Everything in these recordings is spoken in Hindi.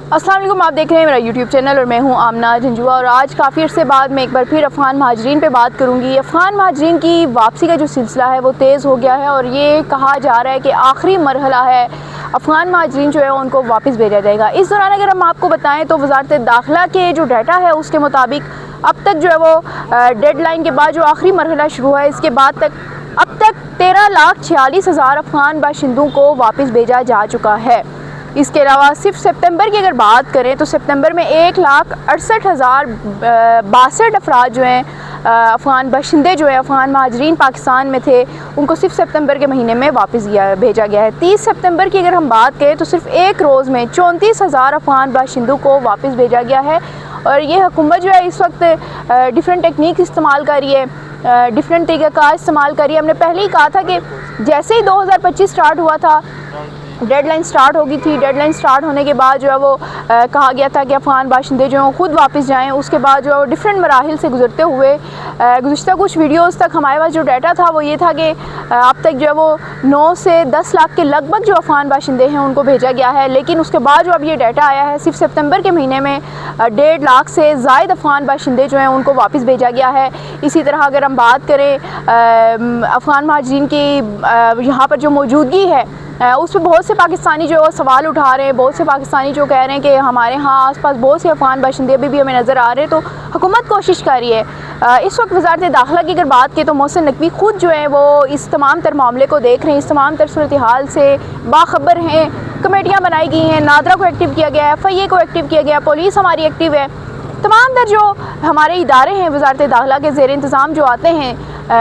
अस्सलाम वालेकुम, आप देख रहे हैं मेरा यूट्यूब चैनल और मैं हूं आमना झंझुआ। और आज काफ़ी अर्से बाद मैं एक बार फिर अफ़गान महाजरीन पे बात करूंगी। अफ़गान महाजरीन की वापसी का जो सिलसिला है वो तेज़ हो गया है और ये कहा जा रहा है कि आखिरी मरहला है, अफ़गान महाजरीन जो है उनको वापस भेजा जाएगा। इस दौरान अगर हम आपको बताएँ तो वज़ारत दाखिला के जो डाटा है उसके मुताबिक अब तक जो है वो डेडलाइन के बाद जो आखिरी मरहला शुरू है, इसके बाद तक अब तक 13,46,000 अफ़गान बाशिंदों को वापस भेजा जा चुका है। इसके अलावा सिर्फ सितंबर की अगर बात करें तो सितंबर में 1,68,062 अफराद जो हैं अफ़गान बाशिंदे जो है अफ़गान महाजरीन पाकिस्तान में थे, उनको सिर्फ सितंबर के महीने में वापस भेजा गया है। 30 सितंबर की अगर हम बात करें तो सिर्फ एक रोज़ में 34,000 अफ़गान बाशिंदों को वापस भेजा गया है। और ये हुकूमत जो है इस वक्त डिफरेंट टेक्निक इस्तेमाल कर रही है, डिफरेंट तरीक़ाकार इस्तेमाल कर रही है। हमने पहले ही कहा था कि जैसे ही 2025 स्टार्ट हुआ था, डेडलाइन स्टार्ट हो गई थी। डेडलाइन स्टार्ट होने के बाद जो है वो कहा गया था कि अफ़गान बाशिंदे जो हैं ख़ुद वापस जाएं। उसके बाद जो है डिफरेंट मराहिल से गुजरते हुए गुज़श्ता कुछ वीडियोस तक हमारे पास जो डाटा था वो ये था कि अब तक जो है वो 9 से 10 लाख के लगभग जो अफ़गान बाशिंदे हैं उनको भेजा गया है। लेकिन उसके बाद जो अब ये डाटा आया है, सिर्फ सितंबर के महीने में 1.5 लाख से ज़ायद अफ़गान बाशिंदे जो हैं उनको वापस भेजा गया है। इसी तरह अगर हम बात करें अफ़गान महाजरीन की यहाँ पर जो मौजूदगी है उस पर बहुत से पाकिस्तानी जो सवाल उठा रहे हैं, बहुत से पाकिस्तानी जो कह रहे हैं कि हमारे यहाँ आसपास बहुत से अफ़गान बाशिंदे अभी भी हमें नज़र आ रहे हैं। तो हुकूमत कोशिश कर रही है। इस वक्त वज़ारत दाखिला की अगर बात करें तो मोहसिन नकवी ख़ुद जो है वो इस तमाम तर मामले को देख रहे हैं, इस तमाम तर सूरत हाल से बाखबर हैं। कमेटियाँ बनाई गई हैं, नादरा को एक्टिव किया गया है, FIA को एक्टिव किया गया, पुलिस हमारी एक्टिव है। तमाम तर जो हमारे इदारे हैं वज़ारत दाखिला के ज़ेर इंतज़ाम जो आते हैं,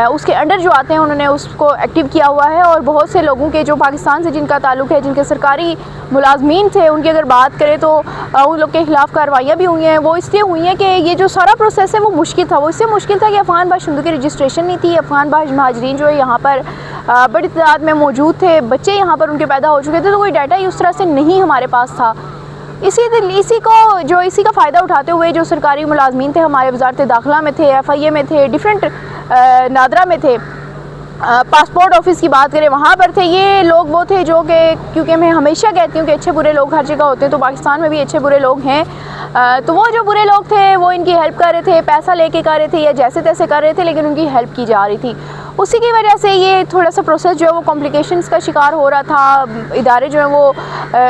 उसके अंडर जो आते हैं, उन्होंने उसको एक्टिव किया हुआ है। और बहुत से लोगों के जो पाकिस्तान से जिनका ताल्लुक़ है, जिनके सरकारी मुलाजमीन थे, उनकी अगर बात करें तो उन लोग के ख़िलाफ़ कार्रवाइयाँ भी हुई हैं। वो इसलिए हुई हैं कि ये जो सारा प्रोसेस है वो मुश्किल था। वो इससे मुश्किल था कि अफ़गान बाशिंदों की रजिस्ट्रेशन नहीं थी। अफ़गान महाजरीन जो है यहाँ पर बड़ी तादाद में मौजूद थे, बच्चे यहाँ पर उनके पैदा हो चुके थे, तो कोई डाटा ही उस तरह से नहीं हमारे पास था। इसी का फ़ायदा उठाते हुए जो सरकारी मुलाजमीन थे हमारे वज़ारत दाखिला में थे, FIA में थे, डिफरेंट नादरा में थे, पासपोर्ट ऑफिस की बात करें वहाँ पर थे, ये लोग वो थे जो कि, क्योंकि मैं हमेशा कहती हूँ कि अच्छे बुरे लोग हर जगह होते हैं, तो पाकिस्तान में भी अच्छे बुरे लोग हैं। तो वो जो बुरे लोग थे वो इनकी हेल्प कर रहे थे, पैसा लेके कर रहे थे या जैसे तैसे कर रहे थे, लेकिन उनकी हेल्प की जा रही थी। उसी की वजह से ये थोड़ा सा प्रोसेस जो है वो कॉम्प्लिकेशंस का शिकार हो रहा था। इदारे जो हैं वो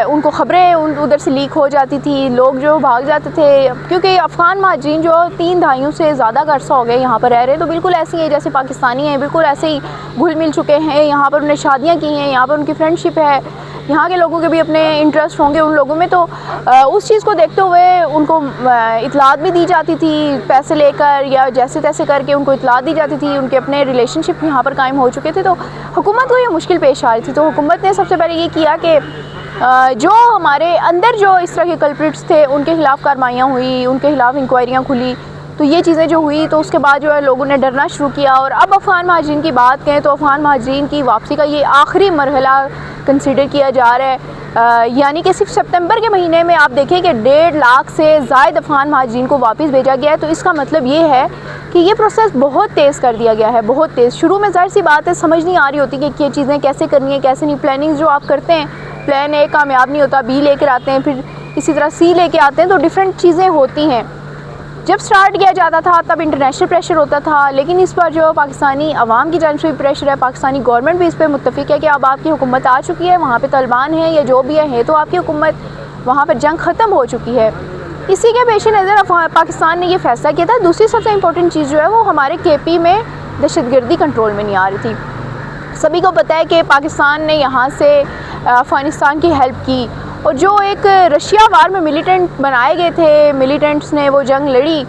उनको ख़बरें उधर से लीक हो जाती थी, लोग जो भाग जाते थे, क्योंकि अफ़गान महाजरीन जो 3 दहाइयों से ज़्यादा का अरसा हो गए यहाँ पर रह रहे हैं। तो बिल्कुल ऐसे ही जैसे पाकिस्तानी हैं, बिल्कुल ऐसे ही घुल मिल चुके हैं। यहाँ पर उन्हें शादियाँ की हैं, यहाँ पर उनकी फ्रेंडशिप है, यहाँ के लोगों के भी अपने इंटरेस्ट होंगे उन लोगों में। तो उस चीज़ को देखते हुए उनको इतलात भी दी जाती थी, पैसे लेकर या जैसे तैसे करके उनको इतलात दी जाती थी। उनके अपने रिलेशनशिप यहाँ पर कायम हो चुके थे, तो हुकूमत को ये मुश्किल पेश आ रही थी। तो हुकूमत ने सबसे पहले ये किया कि जो हमारे अंदर जो इस तरह के कल्प्रिट्स थे उनके ख़िलाफ़ कार्रवाइयाँ हुई, उनके ख़िलाफ़ इंक्वायरियाँ खुली। तो ये चीज़ें जो हुई तो उसके बाद जो है लोगों ने डरना शुरू किया। और अब अफ़गान महाजरीन की बात करें तो अफ़गान महाजरीन की वापसी का ये आखिरी मरहला कंसिडर किया जा रहा है। यानी कि सिर्फ सितंबर के महीने में आप देखें कि 1.5 लाख से ज़ायद अफ़गान महाजरीन को वापस भेजा गया है। तो इसका मतलब ये है कि ये प्रोसेस बहुत तेज़ कर दिया गया है, बहुत तेज़। शुरू में ज़ाहिर सी बात है, समझ नहीं आ रही होती कि ये चीज़ें कैसे करनी है, कैसे नहीं। प्लानिंग जो आप करते हैं, प्लान A कामयाब नहीं होता, B लेकर आते हैं, फिर इसी तरह C लेके आते हैं, तो डिफरेंट चीज़ें होती हैं। जब स्टार्ट किया जाता था तब इंटरनेशनल प्रेशर होता था, लेकिन इस पर जो पाकिस्तानी अवाम की जानिब से भी प्रेशर है, पाकिस्तानी गवर्नमेंट भी इस पर मुत्तफ़िक है कि अब आपकी हुकूमत आ चुकी है, वहाँ पे तालिबान है या जो भी है तो आपकी हुकूमत, वहाँ पर जंग ख़त्म हो चुकी है। इसी के पेश नज़र पाकिस्तान ने ये फ़ैसला किया था। दूसरी सबसे इम्पोर्टेंट चीज़ जो है वो हमारे KP में दहशतगर्दी कंट्रोल में नहीं आ रही थी। सभी को पता है कि पाकिस्तान ने यहाँ से अफ़गानिस्तान की हेल्प की, और जो एक रशिया वार में मिलिटेंट बनाए गए थे, मिलिटेंट्स ने वो जंग लड़ी,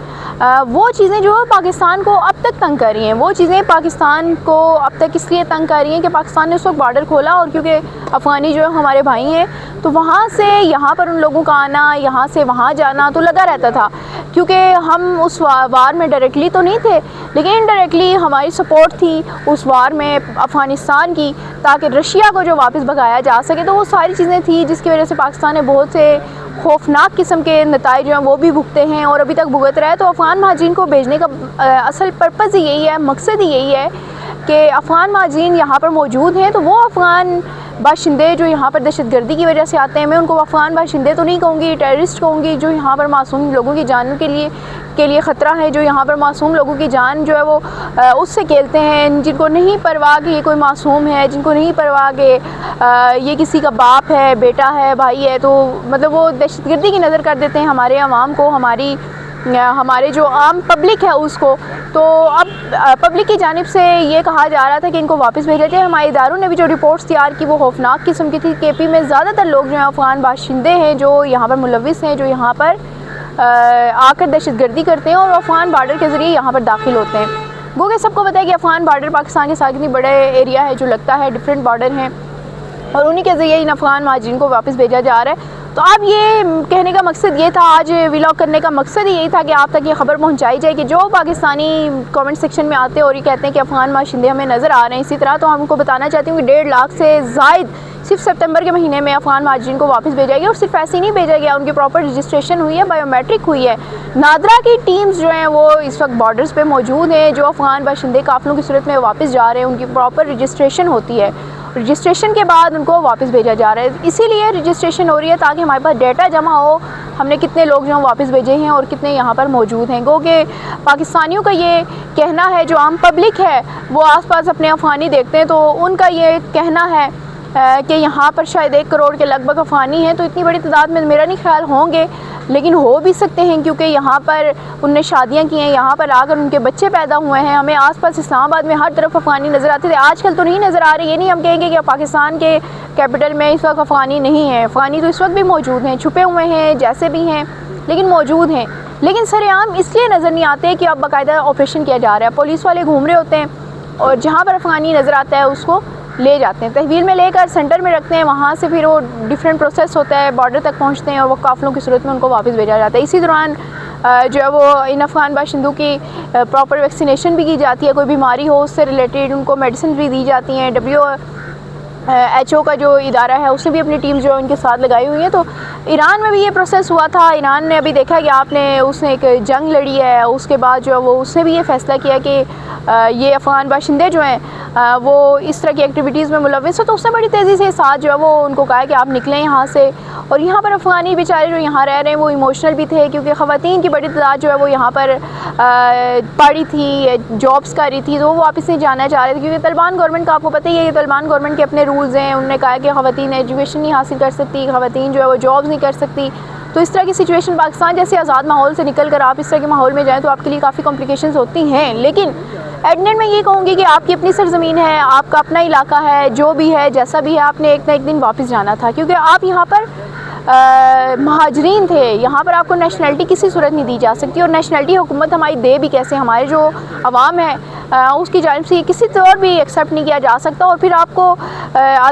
वो चीज़ें जो पाकिस्तान को अब तक तंग कर रही हैं। वो चीज़ें पाकिस्तान को अब तक इसलिए तंग कर रही हैं कि पाकिस्तान ने उस वक्त बॉर्डर खोला, और क्योंकि अफ़गानी जो हमारे भाई हैं तो वहाँ से यहाँ पर उन लोगों का आना, यहाँ से वहाँ जाना तो लगा रहता था। क्योंकि हम उस वार में डायरेक्टली तो नहीं थे, लेकिन इनडायरेक्टली हमारी सपोर्ट थी उस वार में अफ़गानिस्तान की, ताकि रशिया को जो वापस भगाया जा सके। तो वो सारी चीज़ें थी जिसकी वजह से पाकिस्तान ने बहुत से खौफनाक किस्म के नताइज जो हैं वो भी भुगते हैं और अभी तक भुगत रहा है। तो अफ़गान महाजरीन को भेजने का असल पर्पज़ ही यही है, मकसद ही यही है कि अफ़गान महाजरीन यहाँ पर मौजूद हैं तो वो अफ़गान बाशिंदे जो यहाँ पर दहशतगर्दी की वजह से आते हैं, मैं उनको अफ़गान बाशिंदे तो नहीं कहूँगी, टेररिस्ट कहूँगी, जो यहाँ पर मासूम लोगों की जान के लिए ख़तरा है, जो यहाँ पर मासूम लोगों की जान जो है वो उससे खेलते हैं, जिनको नहीं परवाह कि ये कोई मासूम है, जिनको नहीं परवाह कि ये किसी का बाप है, बेटा है, भाई है, तो मतलब वो दहशतगर्दी की नज़र कर देते हैं हमारे अवाम को, हमारे जो आम पब्लिक है उसको। तो अब पब्लिक की जानिब से ये कहा जा रहा था कि इनको वापस भेजा जाए। हमारे इदारों ने भी जो रिपोर्ट्स तैयार की वो खौफनाक किस्म की थी। केपी में ज़्यादातर लोग जो हैं अफ़गान बाशिंदे हैं, जो यहाँ पर मुलविस हैं, जो यहाँ पर आकर दहशतगर्दी करते हैं और अफ़गान बार्डर के ज़रिए यहाँ पर दाखिल होते हैं। गो कि सबको पता है कि अफ़गान बार्डर पाकिस्तान के साथ इतनी बड़े एरिया है, जो लगता है डिफरेंट बार्डर हैं, और उन्हीं के ज़रिए इन अफ़गान महाजिरीन को वापस भेजा जा रहा है। तो अब ये कहने का मकसद ये था, आज व्लॉग करने का मकसद ही यही था कि आप तक ये ख़बर पहुंचाई जाए कि जो पाकिस्तानी कमेंट सेक्शन में आते हैं और ये कहते हैं कि अफ़गान बाशिंदे हमें नज़र आ रहे हैं इसी तरह, तो हम उनको बताना चाहती हूँ कि 1.5 लाख से ज़ायद सिर्फ सितंबर के महीने में अफ़गान महाजिरीन को वापस भेजा गया। और सिर्फ ऐसे ही नहीं भेजा गया, उनकी प्रॉपर रजिस्ट्रेशन हुई है, बायोमेट्रिक हुई है। नादरा की टीम्स जो हैं वो इस वक्त बॉर्डर्स पे मौजूद हैं, जो अफ़गान बाशिंदे काफ़िलों की सूरत में वापस जा रहे हैं, उनकी प्रॉपर रजिस्ट्रेशन होती है। रजिस्ट्रेशन के बाद उनको वापस भेजा जा रहा है, इसीलिए रजिस्ट्रेशन हो रही है ताकि हमारे पास डेटा जमा हो, हमने कितने लोग जो वापस भेजे हैं और कितने यहाँ पर मौजूद हैं। गो कि पाकिस्तानियों का ये कहना है, जो आम पब्लिक है वो आसपास अपने अफ़गानी देखते हैं, तो उनका ये कहना है कि यहाँ पर शायद 1 करोड़ के लगभग अफ़गानी हैं। तो इतनी बड़ी तादाद में मेरा नहीं ख्याल होंगे, लेकिन हो भी सकते हैं, क्योंकि यहाँ पर उनने शादियाँ की हैं, यहाँ पर आकर उनके बच्चे पैदा हुए हैं। हमें आसपास इस्लामाबाद में हर तरफ अफ़गानी नज़र आते थे, आजकल तो नहीं नज़र आ रही। ये नहीं हम कहेंगे कि पाकिस्तान के कैपिटल में इस वक्त अफ़गानी नहीं है, अफ़गानी तो इस वक्त भी मौजूद हैं, छुपे हुए हैं जैसे भी हैं, लेकिन मौजूद हैं। लेकिन सरेआम इसलिए नज़र नहीं आते कि अब बाकायदा ऑपरेशन किया जा रहा है, पुलिस वाले घूम रहे होते हैं और जहाँ पर अफ़गानी नज़र आता है उसको ले जाते हैं, तहवील में लेकर सेंटर में रखते हैं, वहाँ से फिर वो डिफरेंट प्रोसेस होता है, बॉर्डर तक पहुँचते हैं और वो काफ़िलों की सूरत में उनको वापस भेजा जाता है। इसी दौरान जो है वो इन अफ़गान बाशिंदों की प्रॉपर वैक्सीनेशन भी की जाती है, कोई बीमारी हो उससे रिलेटेड उनको मेडिसिन भी दी जाती हैं। WHO का जो इदारा है उसने भी अपनी टीम जो है उनके साथ लगाई हुई है। तो ईरान में भी ये प्रोसेस हुआ था, ईरान ने अभी देखा कि आपने उसने एक जंग लड़ी है, उसके बाद जो है वो उसने भी ये फ़ैसला किया कि ये अफ़गान बाशिंदे जो हैं वो इस तरह की एक्टिविटीज़ में मुलविस हो, तो उसने बड़ी तेज़ी से साथ जो है वो उनको कहा कि आप निकलें यहाँ से। और यहाँ पर अफ़गानी बेचारे जो यहाँ रह रहे हैं वो इमोशनल भी थे, क्योंकि ख़वातीन की बड़ी तादाद जो है वो यहाँ पर पढ़ी थी, जॉब्स कर रही थी, तो वो वापस नहीं जाना चाह रहे थे, क्योंकि तालिबान गवर्नमेंट का आपको पता ही है, तालिबान गवर्नमेंट के अपने रूल्स हैं। उन्होंने कहा कि ख़वातीन एजुकेशन नहीं हासिल कर सकती, ख़वातीन जो है वो जॉब्स नहीं कर सकती। तो इस तरह की सिचुएशन पाकिस्तान जैसे आज़ाद माहौल से निकल कर आप इस तरह के माहौल में जाएँ तो आपके लिए काफ़ी कॉम्प्लिकेशंस होती हैं। लेकिन एडनेट में ये कहूँगी कि आपकी अपनी सरज़मीन है, आपका अपना इलाका है, जो भी है जैसा भी है, आपने एक ना एक दिन वापस जाना था, क्योंकि आप यहाँ पर महाजरीन थे। यहाँ पर आपको नेशनलिटी किसी सूरत नहीं दी जा सकती, और नेशनलिटी हुकूमत हमारी दे भी कैसे, हमारे जो अवाम है उसकी जानिब से किसी तौर भी एक्सेप्ट नहीं किया जा सकता। और फिर आपको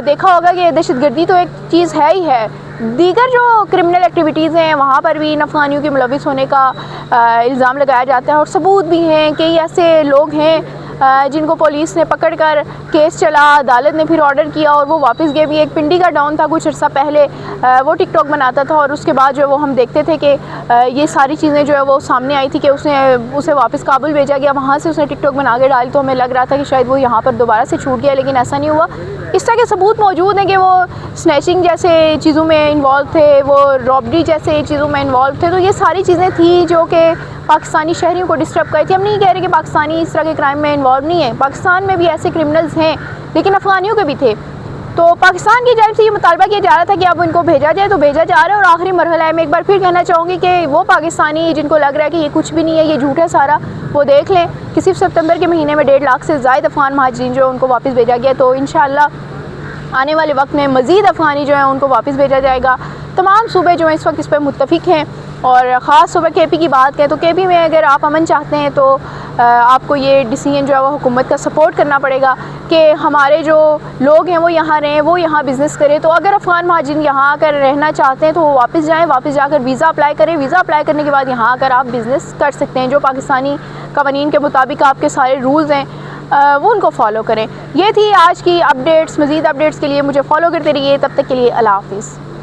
देखा होगा कि दहशतगर्दी तो एक चीज़ है ही है, दीगर जो क्रिमिनल एक्टिविटीज़ हैं वहाँ पर भी इन अफ़गानियों के मुलविस होने का इल्ज़ाम लगाया जाता है। और सबूत भी हैं, कई ऐसे लोग हैं जिनको पुलिस ने पकड़कर केस चला, अदालत ने फिर ऑर्डर किया और वो वापस गए भी। एक पिंडी का डॉन था कुछ अर्सा पहले, वो टिकटॉक बनाता था, और उसके बाद जो है वो हम देखते थे कि ये सारी चीज़ें जो है वो सामने आई थी कि उसे वापस काबुल भेजा गया, वहाँ से उसने टिकटॉक बना के डाली। तो हमें लग रहा था कि शायद वो यहाँ पर दोबारा से छूट गया, लेकिन ऐसा नहीं हुआ। इस तरह के सबूत मौजूद हैं कि वो स्नैचिंग जैसे चीज़ों में इन्वॉल्व थे, वो रॉबरी जैसे चीज़ों में इन्वॉल्व थे। तो ये सारी चीज़ें थी जो कि पाकिस्तानी शहरियों को डिस्टर्ब कर थी। हम नहीं कह रहे कि पाकिस्तानी इस तरह के क्राइम में इन्वॉल्व नहीं है, पाकिस्तान में भी ऐसे क्रिमिनल्स हैं, लेकिन अफ़गानियों के भी थे। तो पाकिस्तान की जानिब से ये मुतालबा किया जा रहा था कि अब इनको भेजा जाए, तो भेजा जा रहा है। और आखिरी मरहला है, मैं एक बार फिर कहना चाहूँगी कि वो पाकिस्तानी जिनको लग रहा है कि ये कुछ भी नहीं है, ये झूठ है सारा, वो देख लें कि सिर्फ सितंबर के महीने में 1.5 लाख से ज़ायद अफ़गान महाजिरीन जो उनको वापस भेजा गया। तो इंशाअल्लाह आने वाले वक्त में मज़ीद अफ़गानी जो है उनको वापस भेजा जाएगा। तमाम सूबे जो हैं इस वक्त इस पर मुत्तफ़िक हैं, और ख़ास सूबा केपी की बात करें तो केपी में अगर आप अमन चाहते हैं तो आपको ये डिसीजन जो है वो हुकूमत का सपोर्ट करना पड़ेगा कि हमारे जो लोग हैं वो यहाँ रहें, वो यहाँ बिज़नेस करें। तो अगर अफ़गान महाजिर यहाँ आकर रहना चाहते हैं तो वो वापस जाएँ, वापस जाकर वीज़ा अप्लाई करें। वीज़ा अप्लाई करने के बाद यहाँ आकर आप बिज़नेस कर सकते हैं, जो पाकिस्तानी क़वानीन के मुताबिक आपके सारे रूल्स हैं वो उनको फॉलो करें। ये थी आज की अपडेट्स। मज़ीद अपडेट्स के लिए मुझे फॉलो करते रहिए। तब तक के लिए अल्लाह हाफ़िज़।